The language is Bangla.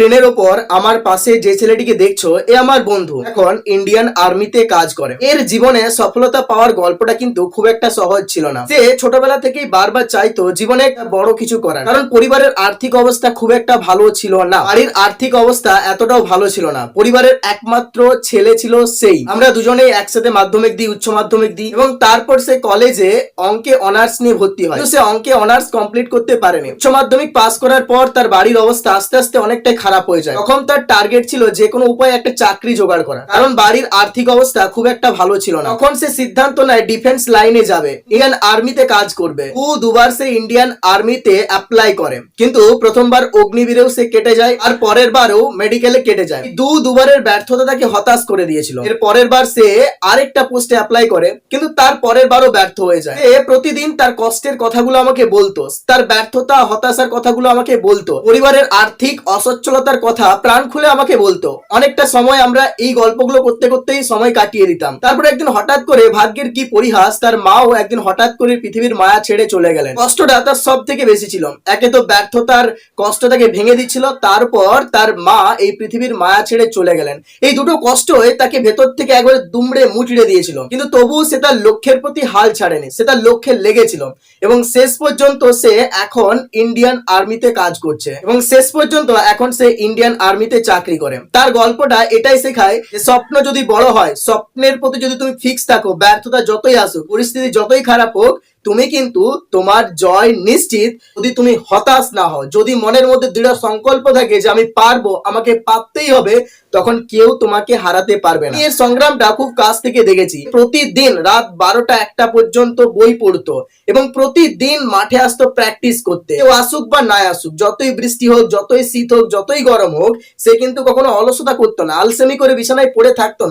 স্ক্রিনের ওপর আমার পাশে যে ছেলেটিকে দেখছো এ আমার বন্ধু, এখন ইন্ডিয়ান আর্মিতে কাজ করে। এর জীবনে সফলতা পাওয়ার গল্পটা কিন্তু খুব একটা সহজ ছিল না। সে ছোটবেলা থেকেই বারবার চাইতো জীবনে একটা বড় কিছু করার, কারণ পরিবারের আর্থিক অবস্থা খুব একটা ভালো ছিল না। বাড়ির আর্থিক অবস্থা এতটাও ভালো ছিল না। পরিবারের একমাত্র ছেলে ছিল সেই। আমরা দুজনেই একসাথে মাধ্যমিক দিই, উচ্চ মাধ্যমিক দিই, এবং তারপর সে কলেজে অঙ্কে অনার্স নিয়ে ভর্তি হয়। কিন্তু সে অঙ্কে অনার্স কমপ্লিট করতে পারেনি। উচ্চ মাধ্যমিক পাস করার পর তার বাড়ির অবস্থা আস্তে আস্তে অনেকটাই খারাপ হয়ে যায়। তখন তার টার্গেট ছিল যে কোনো উপায়ে একটা চাকরি জোগাড় করা, কারণ বাড়ির আর্থিক অবস্থা খুব একটা ভালো ছিল না। তখন সে সিদ্ধান্ত নেয় ডিফেন্স লাইনে যাবে, ইন্ডিয়ান আর্মিতে কাজ করবে। দুবার সে ইন্ডিয়ান আর্মিতে অ্যাপ্লাই করে, কিন্তু প্রথমবার অগ্নিবীরেও সে কেটে যায়, আর পরের বারও মেডিকেলে কেটে যায়। দুবারের ব্যর্থতা তাকে হতাশ করে দিয়েছিল। এর পরের বার সে আরেকটা পোস্টে অ্যাপ্লাই করে, কিন্তু তার পরের বারও ব্যর্থ হয়ে যায়। সে প্রতিদিন তার কষ্টের কথাগুলো আমাকে বলতো, তার ব্যর্থতা হতাশার কথাগুলো আমাকে বলতো, পরিবারের আর্থিক অসচ্ছলতার কথা প্রাণ খুলে আমাকে বলতো। অনেকটা সময় আমরা এই গল্পগুলো করতে করতেই সময় কাটিয়ে দিতাম। তারপরে একদিন হঠাৎ করে ভাগ্যের কি পরিহাস, তার মাও একদিন হঠাৎ করে পৃথিবীর মায়া ছেড়ে চলে গেলেন। কষ্টটা তার সব থেকে বেশি ছিল। একে তো ব্যর্থতার কষ্ট তাকে ভেঙে দিচ্ছিল, তারপর তার মা এই পৃথিবীর মায়া ছেড়ে চলে গেলেন। এই দুটো কষ্ট তাকে ভেতর থেকে একবারে দুমড়ে মুচড়ে দিয়েছিল, কিন্তু তবুও সে তার লক্ষ্যের প্রতি হাল ছাড়েনি। সে তার লক্ষ্যে লেগেছিল, এবং শেষ পর্যন্ত সে এখন ইন্ডিয়ান আর্মিতে কাজ করছে, এবং শেষ পর্যন্ত এখন সে ইন্ডিয়ান আর্মিতে চাকরি করে। তার গল্পটা এটাই শেখায় যে স্বপ্ন যদি বড় হয়, স্বপ্নের প্রতি যদি তুমি ফিক্স থাকো, ব্যর্থতা যতই আসুক, পরিস্থিতি যতই খারাপ হোক, তুমি কিন্তু তোমার জয় নিশ্চিত। যদি তুমি হতাশ না হও, যদি মনের মধ্যে দৃঢ় সংকল্প থাকে যে আমি পারবো, আমাকে পারতেই হবে, তখন কেউ তোমাকে হারাতে পারবে না। এর সংগ্রামটা খুব কাছ থেকে দেখেছি। প্রতিদিন রাত 12টা-1টা পর্যন্ত বই পড়তো, এবং প্রতিদিন মাঠে আসতো প্র্যাকটিস করতে। কেউ আসুক বা না আসুক, যতই বৃষ্টি হোক, যতই শীত হোক, যতই গরম হোক, সে কিন্তু কখনো অলসতা করতো না, আলসেমি করে বিছানায় পড়ে থাকতো না।